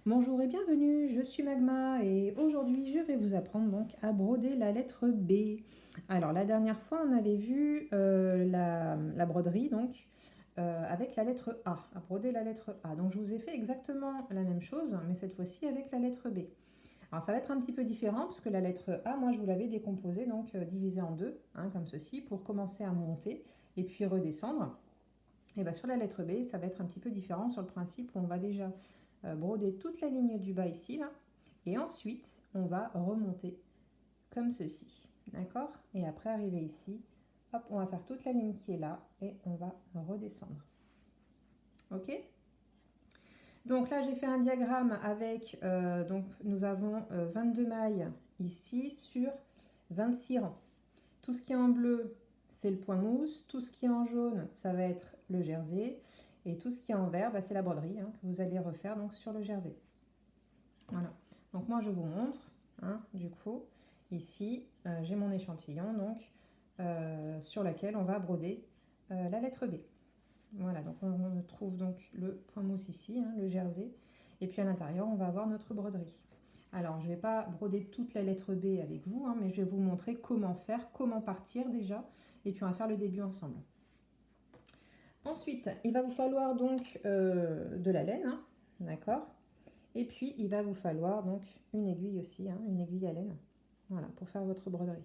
Bonjour et bienvenue, je suis Magma et aujourd'hui je vais vous apprendre donc à broder la lettre B. Alors la dernière fois on avait vu la broderie donc avec la lettre A, à broder la lettre A. Donc je vous ai fait exactement la même chose mais cette fois-ci avec la lettre B. Alors ça va être un petit peu différent parce que la lettre A, moi je vous l'avais décomposée, donc divisée en deux, hein, comme ceci, pour commencer à monter et puis redescendre. Et bien sur la lettre B, ça va être un petit peu différent sur le principe où on va déjà broder toute la ligne du bas ici, là, et ensuite on va remonter comme ceci, d'accord? Et après arriver ici, hop, on va faire toute la ligne qui est là et on va redescendre. Ok? Donc là j'ai fait un diagramme avec, donc nous avons 22 mailles ici sur 26 rangs. Tout ce qui est en bleu, c'est le point mousse. Tout ce qui est en jaune, ça va être le jersey. Et tout ce qui est en vert, bah, c'est la broderie, hein, que vous allez refaire donc, sur le jersey. Voilà. Donc moi, je vous montre, hein, du coup, ici, j'ai mon échantillon donc, sur lequel on va broder la lettre B. Voilà, donc on trouve donc le point mousse ici, hein, le jersey. Et puis à l'intérieur, on va avoir notre broderie. Alors, je ne vais pas broder toute la lettre B avec vous, hein, mais je vais vous montrer comment faire, comment partir déjà, et puis on va faire le début ensemble. Ensuite, il va vous falloir donc de la laine, hein, d'accord? Et puis, il va vous falloir donc une aiguille aussi, hein, une aiguille à laine, voilà, pour faire votre broderie.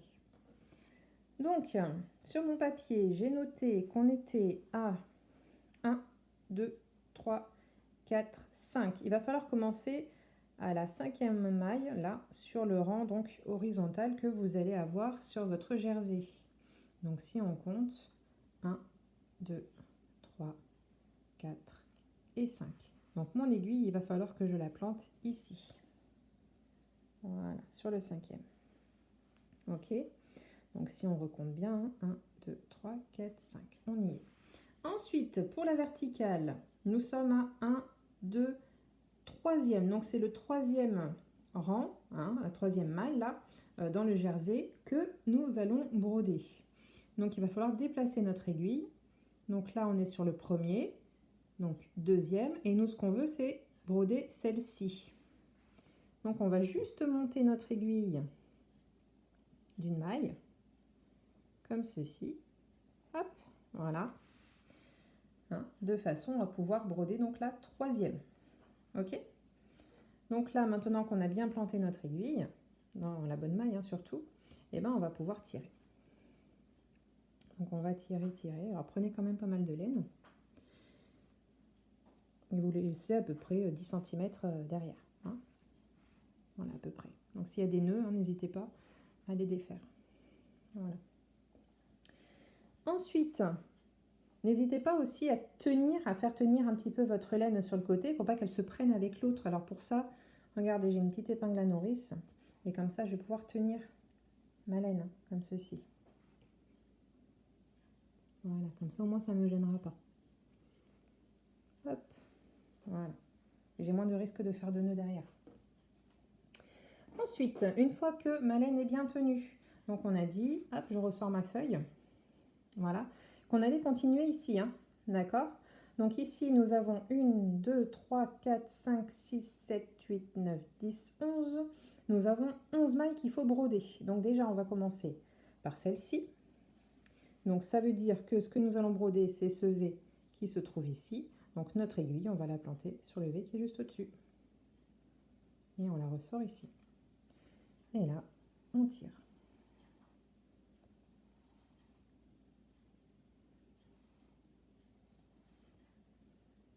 Donc, sur mon papier, j'ai noté qu'on était à 1, 2, 3, 4, 5. Il va falloir commencer à la 5e maille, là, sur le rang donc horizontal que vous allez avoir sur votre jersey. Donc si on compte, 1, 2, 3, 4 et 5. Donc mon aiguille, il va falloir que je la plante ici. Voilà, sur le 5e. Ok, donc si on recompte bien, 1, 2, 3, 4, 5. On y est. Ensuite, pour la verticale, nous sommes à 1, 2, 3e. Donc c'est le 3e rang, hein, la 3e maille là, dans le jersey que nous allons broder. Donc il va falloir déplacer notre aiguille. Donc là on est sur le premier, donc 2e, et nous ce qu'on veut c'est broder celle-ci. Donc on va juste monter notre aiguille d'une maille, comme ceci. Hop, voilà. Hein, de façon à pouvoir broder donc la 3e. Ok? Donc là, maintenant qu'on a bien planté notre aiguille, dans la bonne maille hein, surtout, et ben on va pouvoir tirer. Donc on va tirer, tirer. Alors prenez quand même pas mal de laine. Et vous laissez à peu près 10 cm derrière. Hein. Voilà, à peu près. Donc s'il y a des nœuds, hein, n'hésitez pas à les défaire. Voilà. Ensuite, n'hésitez pas aussi à tenir, à faire tenir un petit peu votre laine sur le côté pour pas qu'elle se prenne avec l'autre. Alors pour ça, regardez, j'ai une petite épingle à nourrice. Et comme ça, je vais pouvoir tenir ma laine, comme ceci. Voilà, comme ça au moins ça ne me gênera pas. Hop, voilà. J'ai moins de risque de faire de nœuds derrière. Ensuite, une fois que ma laine est bien tenue, donc on a dit, hop, je ressors ma feuille, voilà, qu'on allait continuer ici, hein, d'accord? Donc ici, nous avons 1, 2, 3, 4, 5, 6, 7, 8, 9, 10, 11. Nous avons 11 mailles qu'il faut broder. Donc déjà, on va commencer par celle-ci. Donc ça veut dire que ce que nous allons broder, c'est ce V qui se trouve ici. Donc notre aiguille, on va la planter sur le V qui est juste au-dessus. Et on la ressort ici. Et là, on tire.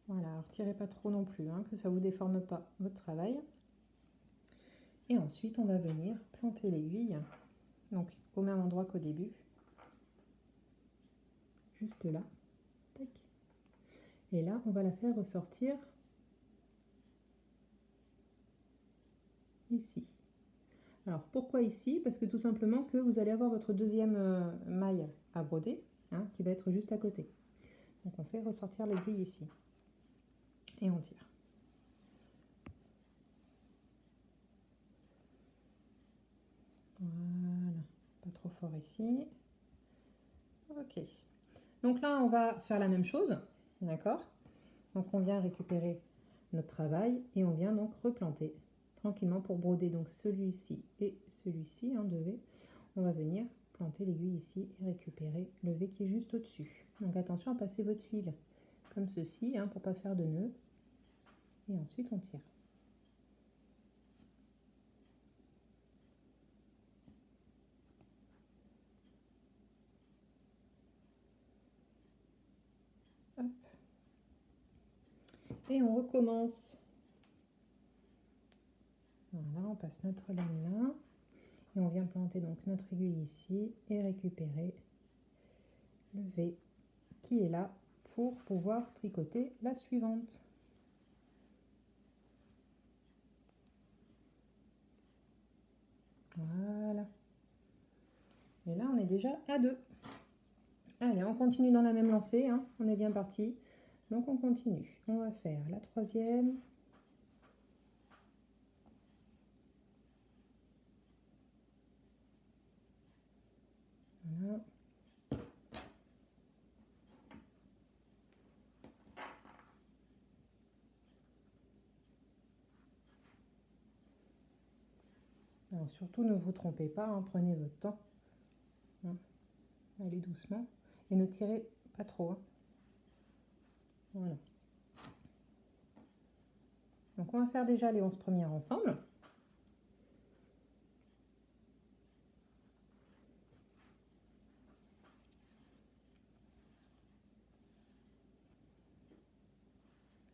Voilà, alors tirez pas trop non plus, hein, que ça ne vous déforme pas votre travail. Et ensuite, on va venir planter l'aiguille, donc au même endroit qu'au début. Juste là. Tac. Et là, on va la faire ressortir ici. Alors, pourquoi ici? Parce que tout simplement que vous allez avoir votre deuxième maille à broder, hein, qui va être juste à côté. Donc, on fait ressortir l'aiguille ici. Et on tire. Voilà, pas trop fort ici. Ok. Donc là, on va faire la même chose, d'accord? Donc on vient récupérer notre travail et on vient donc replanter tranquillement pour broder donc celui-ci et celui-ci, hein, de V. On va venir planter l'aiguille ici et récupérer le V qui est juste au-dessus. Donc attention à passer votre fil comme ceci, hein, pour pas faire de nœud. Et ensuite on tire. Hop. Et on recommence. Voilà, on passe notre laine là. Et on vient planter donc notre aiguille ici et récupérer le V qui est là pour pouvoir tricoter la suivante. Voilà. Et là, on est déjà à 2. Allez, on continue dans la même lancée, hein. On est bien parti. Donc, on continue. On va faire la troisième. Voilà. Alors, surtout, ne vous trompez pas, hein. Prenez votre temps. Hein. Allez doucement. Et ne tirez pas trop. Hein. Voilà. Donc, on va faire déjà les 11 premières ensemble.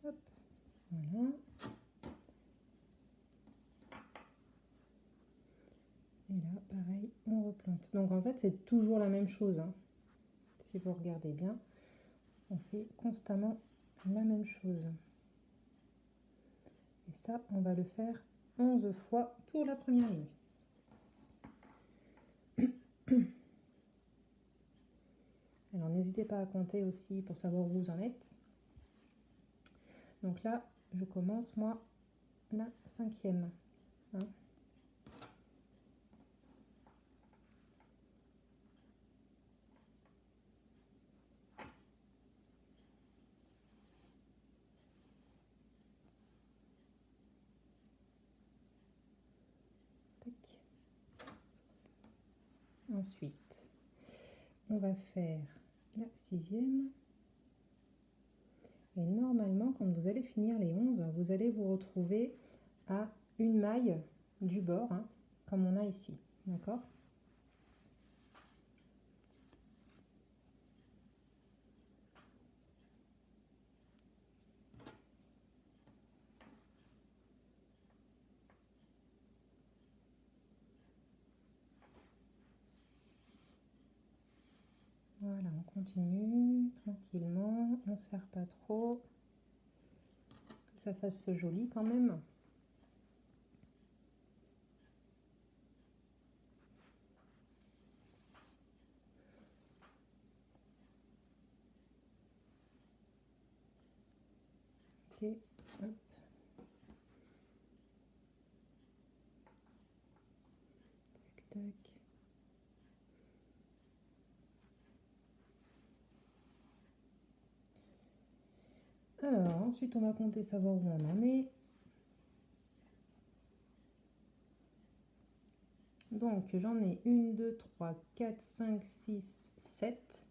Hop. Voilà. Et là, pareil, on replante. Donc, en fait, c'est toujours la même chose. Hein. Si vous regardez bien, on fait constamment la même chose. Et ça, on va le faire 11 fois pour la première ligne. Alors, n'hésitez pas à compter aussi pour savoir où vous en êtes. Donc là, je commence, moi, la 5e. Hein. Tac. Ensuite, on va faire la 6e. Et normalement, quand vous allez finir les 11, vous allez vous retrouver à une maille du bord, hein, comme on a ici. D'accord ? Voilà, on continue tranquillement, on ne serre pas trop, que ça fasse joli quand même. Ok, hop. Tac, tac. Alors, ensuite, on va compter, savoir où on en est. Donc, j'en ai 1, 2, 3, 4, 5, 6, 7.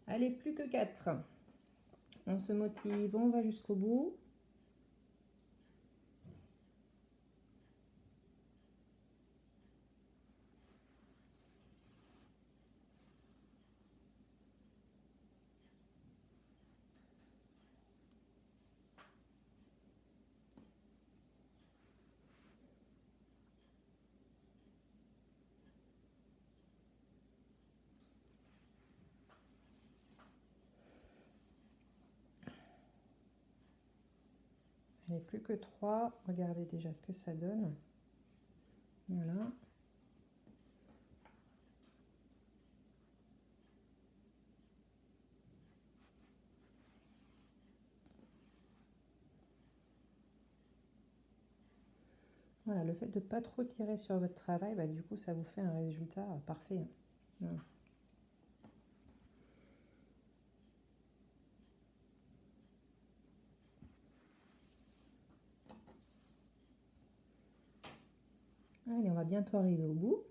Allez, plus que 4. On se motive, on va jusqu'au bout. Allez, plus que 3. Regardez déjà ce que ça donne. Voilà. Voilà, le fait de ne pas trop tirer sur votre travail, bah, du coup, ça vous fait un résultat parfait. Hein. Voilà. Allez, on va bientôt arriver au bout.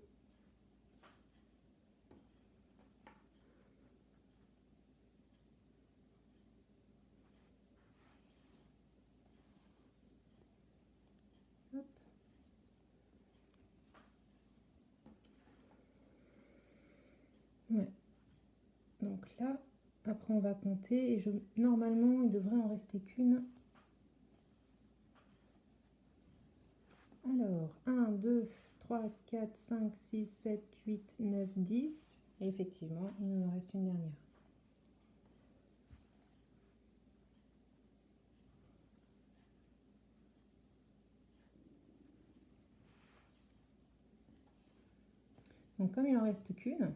Hop. Ouais. Donc là, après on va compter et normalement il devrait en rester qu'une. Alors, 1, 2, 3, 4, 5, 6, 7, 8, 9, 10. Et effectivement, il nous en reste une dernière. Donc comme il en reste qu'une,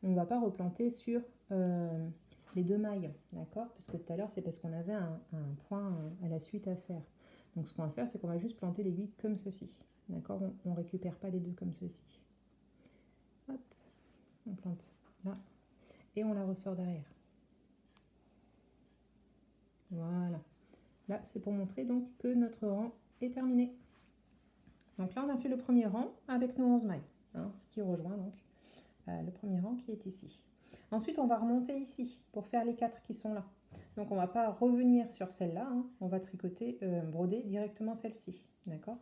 on ne va pas replanter sur les 2 mailles, d'accord? Parce que tout à l'heure, c'est parce qu'on avait un point à la suite à faire. Donc ce qu'on va faire, c'est qu'on va juste planter l'aiguille comme ceci, d'accord? On ne récupère pas les deux comme ceci. Hop, on plante là et on la ressort derrière. Voilà. Là, c'est pour montrer donc que notre rang est terminé. Donc là, on a fait le premier rang avec nos 11 mailles, hein, ce qui rejoint donc le premier rang qui est ici. Ensuite, on va remonter ici pour faire les 4 qui sont là. Donc, on ne va pas revenir sur celle-là, hein, on va tricoter, broder directement celle-ci, d'accord?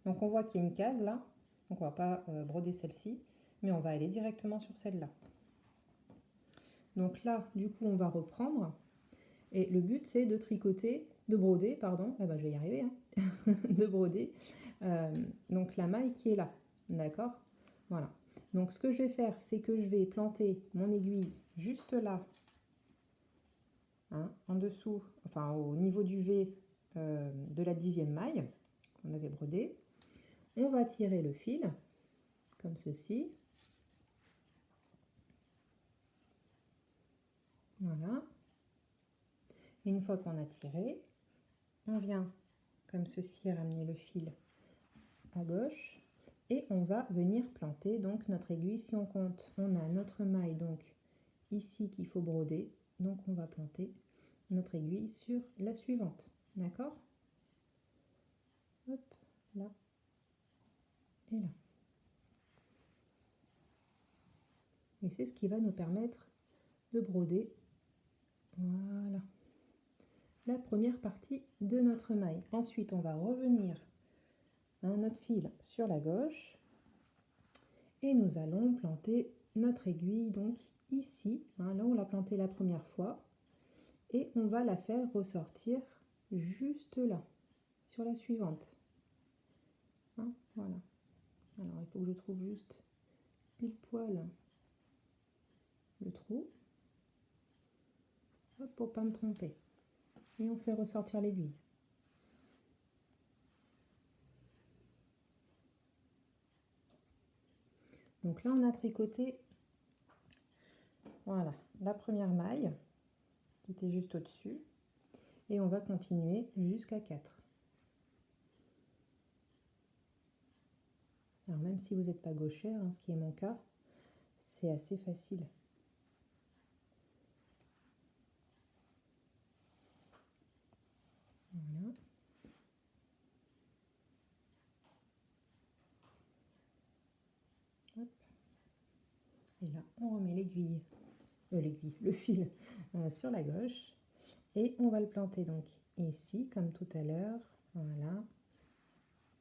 Donc, on voit qu'il y a une case là, donc on ne va pas broder celle-ci, mais on va aller directement sur celle-là. Donc là, du coup, on va reprendre, et le but, c'est de tricoter, de broder, pardon, eh ben, je vais y arriver, hein, de broder, donc la maille qui est là, d'accord? Voilà. Donc ce que je vais faire, c'est que je vais planter mon aiguille juste là, hein, en dessous, enfin au niveau du V de la 10e maille qu'on avait brodé. On va tirer le fil, comme ceci. Voilà. Et une fois qu'on a tiré, on vient, comme ceci, ramener le fil à gauche. Et on va venir planter donc notre aiguille. Si on compte, on a notre maille donc ici qu'il faut broder. Donc on va planter notre aiguille sur la suivante. D'accord? Hop, là et là. Et c'est ce qui va nous permettre de broder, voilà, la première partie de notre maille. Ensuite, on va revenir à notre fil sur la gauche et nous allons planter notre aiguille donc ici, hein, là on l'a plantée la première fois, et on va la faire ressortir juste là, sur la suivante. Hein, voilà. Alors il faut que je trouve juste pile poil le trou, hop, pour pas me tromper. Et on fait ressortir l'aiguille. Donc là, on a tricoté, voilà, la première maille qui était juste au-dessus. Et on va continuer jusqu'à 4. Alors même si vous n'êtes pas gauchère, hein, ce qui est mon cas, c'est assez facile. Voilà. Hop. Et là, on remet l'aiguille, le fil sur la gauche. Et on va le planter donc ici, comme tout à l'heure. Voilà.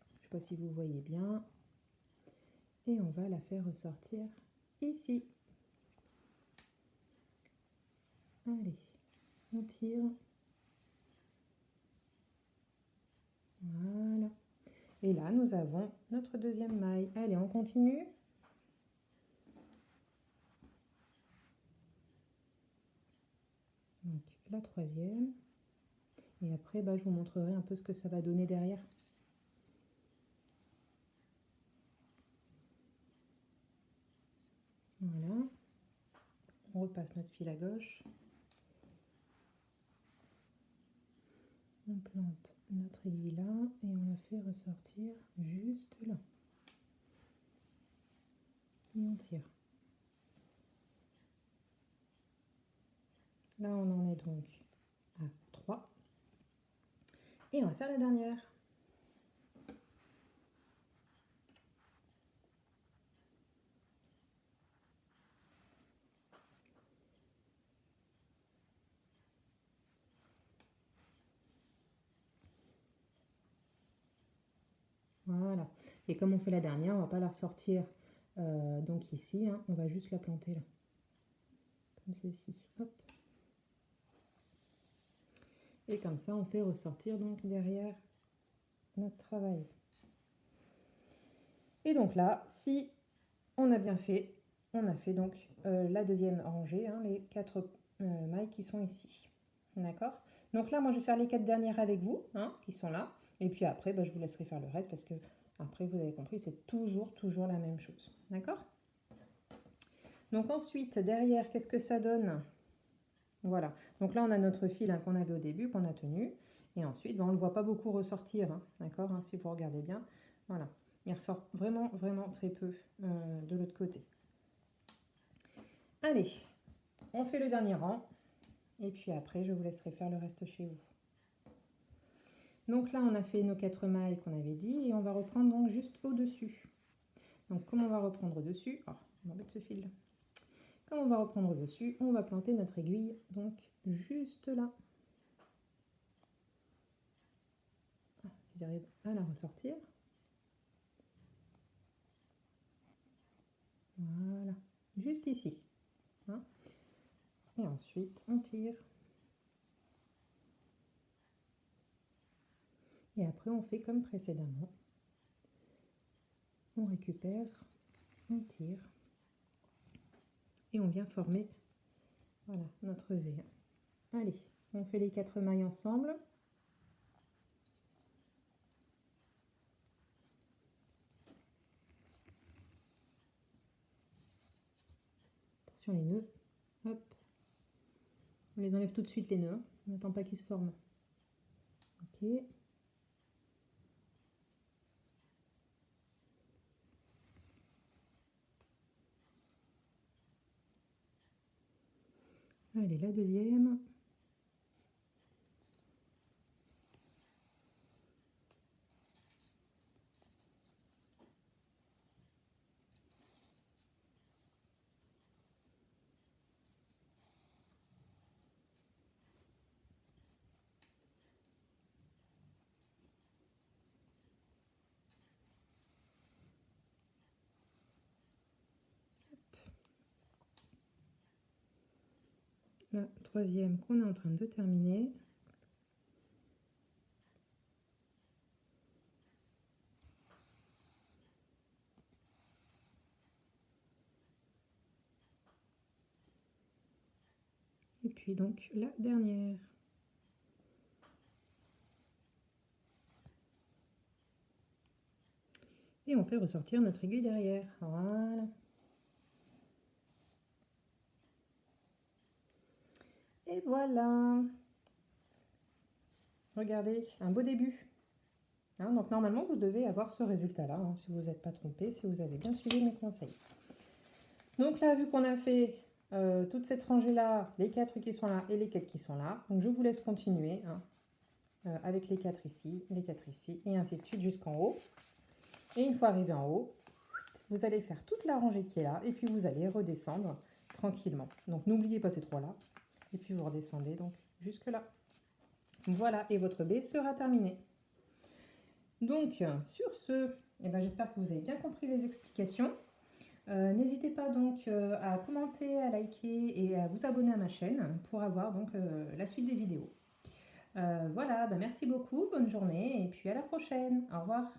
Je ne sais pas si vous voyez bien. Et on va la faire ressortir ici. Allez, on tire. Voilà. Et là, nous avons notre deuxième maille. Allez, on continue. Donc la troisième. Et après, je vous montrerai un peu ce que ça va donner derrière. Voilà. On repasse notre fil à gauche. On plante notre aiguille là et on la fait ressortir juste là. Et on tire. Là, on en est donc à 3. Et on va faire la dernière. Voilà. Et comme on fait la dernière, on va pas la ressortir donc ici, hein, on va juste la planter là. Comme ceci. Hop. Et comme ça, on fait ressortir donc derrière notre travail. Et donc là, si on a bien fait, on a fait donc la deuxième rangée, hein, les 4 mailles qui sont ici. D'accord? Donc là, moi, je vais faire les 4 dernières avec vous, hein, qui sont là. Et puis après, bah, je vous laisserai faire le reste parce que après, vous avez compris, c'est toujours la même chose. D'accord? Donc ensuite, derrière, qu'est-ce que ça donne? Voilà. Donc là, on a notre fil, hein, qu'on avait au début, qu'on a tenu. Et ensuite, ben, on ne le voit pas beaucoup ressortir. Hein, d'accord, hein, si vous regardez bien. Voilà. Il ressort vraiment très peu de l'autre côté. Allez, on fait le dernier rang. Et puis après, je vous laisserai faire le reste chez vous. Donc là, on a fait nos 4 mailles qu'on avait dit. Et on va reprendre donc juste au-dessus. Donc comme on va reprendre au-dessus... Oh, on va mettre ce fil là. Comme on va reprendre au-dessus, on va planter notre aiguille donc juste là. Ah, si j'arrive à la ressortir. Voilà, juste ici. Hein. Et ensuite, on tire. Et après, on fait comme précédemment. On récupère, on tire. Et on vient former voilà, notre V. Allez, on fait les 4 mailles ensemble. Attention les nœuds. Hop. On les enlève tout de suite les nœuds. On n'attend pas qu'ils se forment. Ok. Allez, la deuxième. La troisième qu'on est en train de terminer. Et puis donc la dernière. Et on fait ressortir notre aiguille derrière. Voilà. Et voilà. Regardez, un beau début. Hein, donc normalement, vous devez avoir ce résultat-là, hein, si vous n'êtes pas trompé, si vous avez bien suivi mes conseils. Donc là, vu qu'on a fait toute cette rangée-là, les 4 qui sont là et les 4 qui sont là, donc je vous laisse continuer hein, avec les 4 ici, les 4 ici, et ainsi de suite jusqu'en haut. Et une fois arrivé en haut, vous allez faire toute la rangée qui est là, et puis vous allez redescendre tranquillement. Donc n'oubliez pas ces 3-là, et puis vous redescendez donc jusque là. Voilà, et votre B sera terminé. Donc, sur ce, eh ben, j'espère que vous avez bien compris les explications. N'hésitez pas donc à commenter, à liker et à vous abonner à ma chaîne pour avoir donc la suite des vidéos. Voilà, ben merci beaucoup, bonne journée et puis à la prochaine. Au revoir.